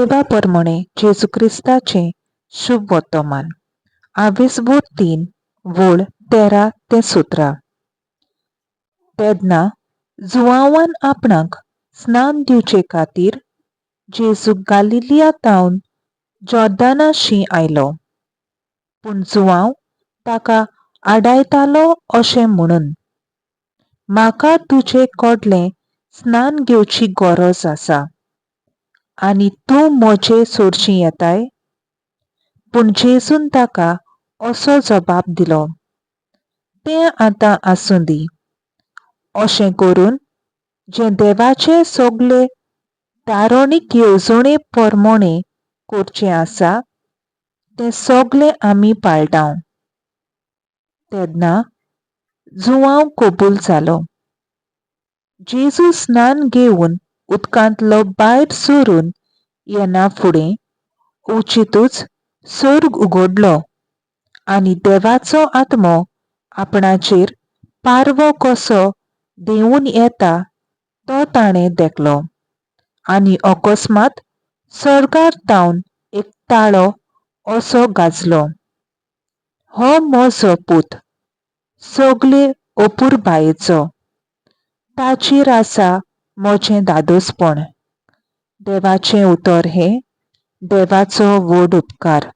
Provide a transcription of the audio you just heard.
देवा परमणे जेजू क्रिस्ताचे शुभ वर्तमान. 23 वोळ 13 ते 17. तेदना जुआवान आपणाक स्नान दिवचे खातीर जेजू गालिलिया तावन जॉर्दानाशी आयलो. पूण जुआंव ताका आडायतालो अशें म्हणून, म्हाका तुजे कडलें स्नान घेवची गरज आसा आनी तूं म्हजे सोडशी येताय. पूण जेजून ताका असो जबाब दिलो, तें आतां आसूं दी. अशें करून जें देवाचे सगळे दारोणीक येवजणे परमणे करचें आसा तें सगळें आमी पाळटांव. तेदना जुआंव कबूल जालो. जेजू स्नान घेवन उदकांतलो भायर सरून येना फुडें उचितूच सर्ग उगडलो आनी देवाचो आत्मो आपणाचेर पारवो कसो देंवून येता तो ताणें देखलो. आनी अकस्मात सर्गार तावन एक ताळो असो गाजलो, हो म्हजो पूत, सगळे अपुरबायेचो, ताचेर आसा म्हजें दादोसपण. देवाचें उतर हें, देवाचो व्हड उपकार.